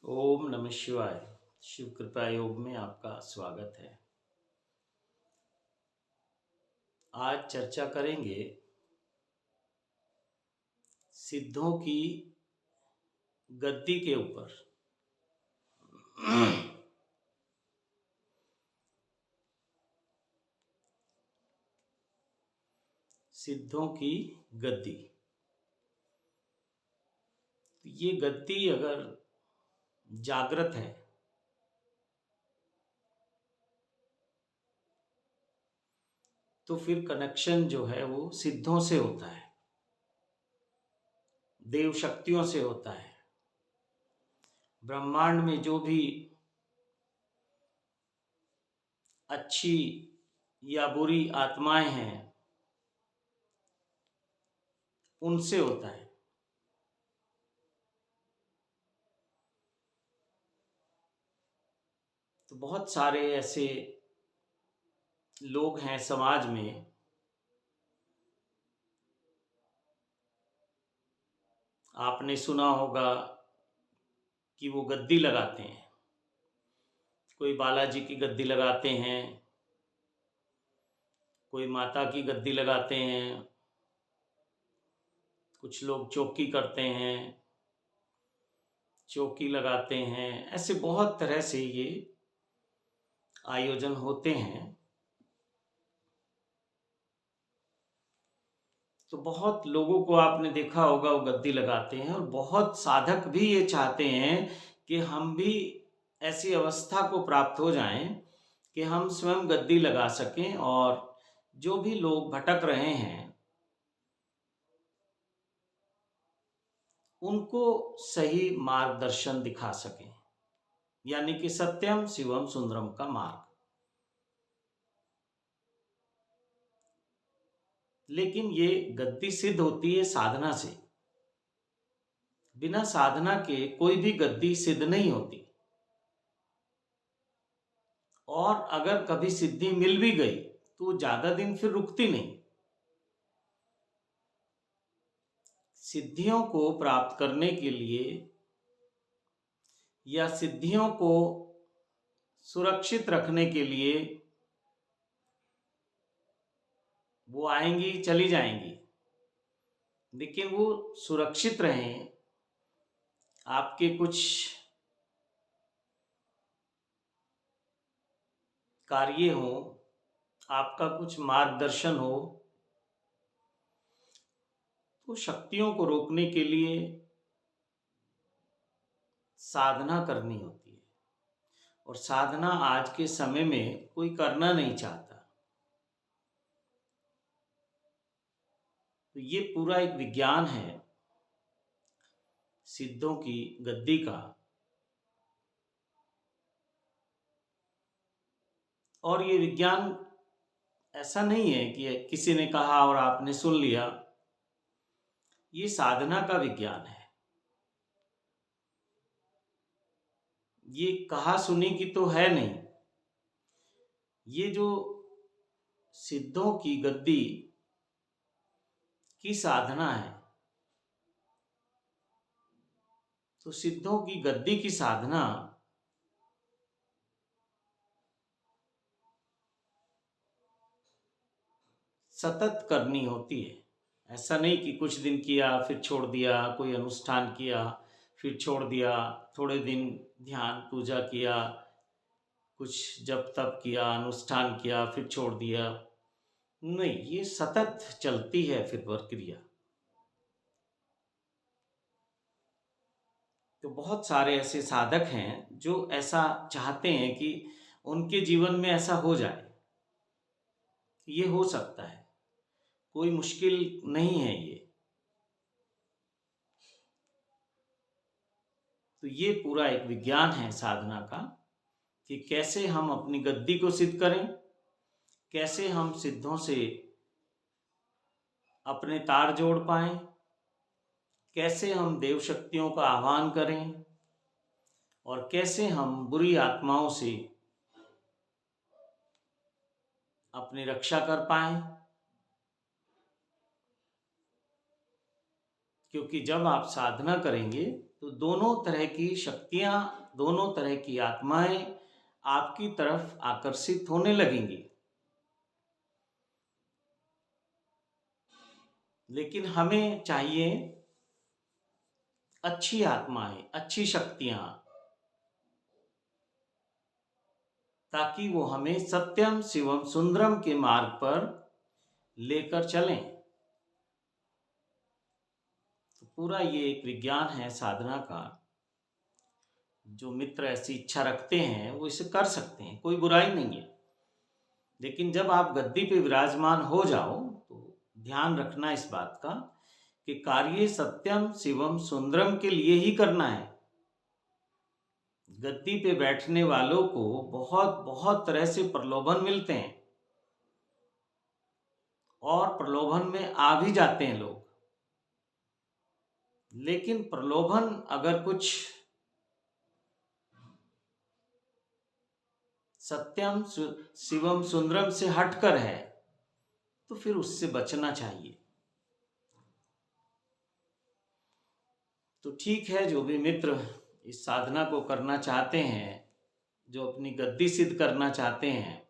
ओम नमः शिवाय। शिव कृपा योग में आपका स्वागत है। आज चर्चा करेंगे सिद्धों की गद्दी के ऊपर। सिद्धों की गद्दी। ये गद्दी अगर जागृत है तो फिर कनेक्शन जो है वो सिद्धों से होता है, देव शक्तियों से होता है। ब्रह्मांड में जो भी अच्छी या बुरी आत्माएं हैं उनसे होता है। तो बहुत सारे ऐसे लोग हैं समाज में, आपने सुना होगा कि वो गद्दी लगाते हैं। कोई बालाजी की गद्दी लगाते हैं, कोई माता की गद्दी लगाते हैं, कुछ लोग चौकी करते हैं, चौकी लगाते हैं। ऐसे बहुत तरह से ये आयोजन होते हैं। तो बहुत लोगों को आपने देखा होगा वो गद्दी लगाते हैं, और बहुत साधक भी ये चाहते हैं कि हम भी ऐसी अवस्था को प्राप्त हो जाएं कि हम स्वयं गद्दी लगा सकें और जो भी लोग भटक रहे हैं उनको सही मार्गदर्शन दिखा सकें, यानी कि सत्यम शिवम सुंदरम का मार्ग। लेकिन ये गद्दी सिद्ध होती है साधना से। बिना साधना के कोई भी गद्दी सिद्ध नहीं होती। और अगर कभी सिद्धि मिल भी गई तो ज्यादा दिन फिर रुकती नहीं। सिद्धियों को प्राप्त करने के लिए या सिद्धियों को सुरक्षित रखने के लिए वो आएंगी चली जाएंगी, लेकिन वो सुरक्षित रहें, आपके कुछ कार्य हो, आपका कुछ मार्गदर्शन हो, तो शक्तियों को रोकने के लिए साधना करनी होती है। और साधना आज के समय में कोई करना नहीं चाहता। तो ये पूरा एक विज्ञान है सिद्धों की गद्दी का। और ये विज्ञान ऐसा नहीं है कि किसी ने कहा और आपने सुन लिया। ये साधना का विज्ञान है। ये कहा सुनी की तो है नहीं। ये जो सिद्धों की गद्दी की साधना है, तो सिद्धों की गद्दी की साधना सतत करनी होती है। ऐसा नहीं कि कुछ दिन किया फिर छोड़ दिया, कोई अनुष्ठान किया फिर छोड़ दिया, थोड़े दिन ध्यान पूजा किया, कुछ जप तप किया, अनुष्ठान किया फिर छोड़ दिया। नहीं, ये सतत चलती है फिर प्रक्रिया। तो बहुत सारे ऐसे साधक हैं जो ऐसा चाहते हैं कि उनके जीवन में ऐसा हो जाए। ये हो सकता है, कोई मुश्किल नहीं है ये। तो ये पूरा एक विज्ञान है साधना का कि कैसे हम अपनी गद्दी को सिद्ध करें, कैसे हम सिद्धों से अपने तार जोड़ पाएं, कैसे हम देव शक्तियों का आह्वान करें, और कैसे हम बुरी आत्माओं से अपनी रक्षा कर पाएं। क्योंकि जब आप साधना करेंगे तो दोनों तरह की शक्तियां, दोनों तरह की आत्माएं आपकी तरफ आकर्षित होने लगेंगी। लेकिन हमें चाहिए अच्छी आत्माएं, अच्छी शक्तियां, ताकि वो हमें सत्यम शिवम सुंदरम के मार्ग पर लेकर चलें। तो पूरा ये एक विज्ञान है साधना का। जो मित्र ऐसी इच्छा रखते हैं वो इसे कर सकते हैं, कोई बुराई नहीं है। लेकिन जब आप गद्दी पे विराजमान हो जाओ तो ध्यान रखना इस बात का कि कार्य सत्यम शिवम सुंदरम के लिए ही करना है। गद्दी पे बैठने वालों को बहुत बहुत तरह से प्रलोभन मिलते हैं और प्रलोभन में आ भी जाते हैं लोग। लेकिन प्रलोभन अगर कुछ सत्यम शिवम सुंदरम से हटकर है तो फिर उससे बचना चाहिए। तो ठीक है, जो भी मित्र इस साधना को करना चाहते हैं, जो अपनी गद्दी सिद्ध करना चाहते हैं,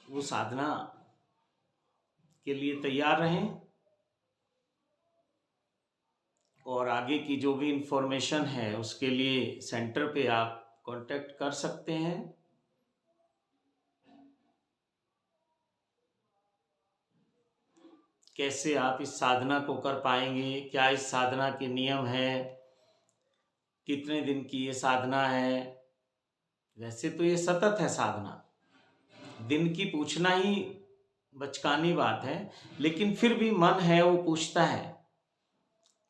वो साधना के लिए तैयार रहें। और आगे की जो भी इंफॉर्मेशन है उसके लिए सेंटर पे आप कांटेक्ट कर सकते हैं। कैसे आप इस साधना को कर पाएंगे, क्या इस साधना के नियम हैं, कितने दिन की ये साधना है। वैसे तो ये सतत है साधना, दिन की पूछना ही बचकानी बात है, लेकिन फिर भी मन है वो पूछता है,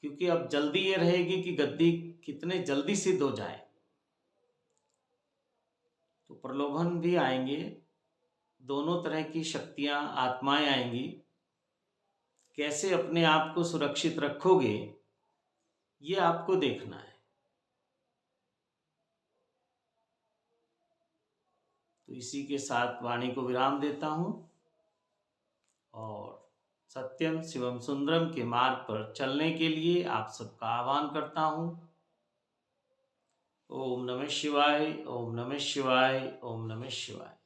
क्योंकि अब जल्दी ये रहेगी कि गद्दी कितने जल्दी सिद्ध हो जाए। तो प्रलोभन भी आएंगे, दोनों तरह की शक्तियां, आत्माएं आएंगी। कैसे अपने आप को सुरक्षित रखोगे ये आपको देखना है। तो इसी के साथ वाणी को विराम देता हूं और सत्यम शिवम सुंदरम के मार्ग पर चलने के लिए आप सबका आह्वान करता हूं। ओम नमः शिवाय, ओम नमः शिवाय, ओम नमः शिवाय।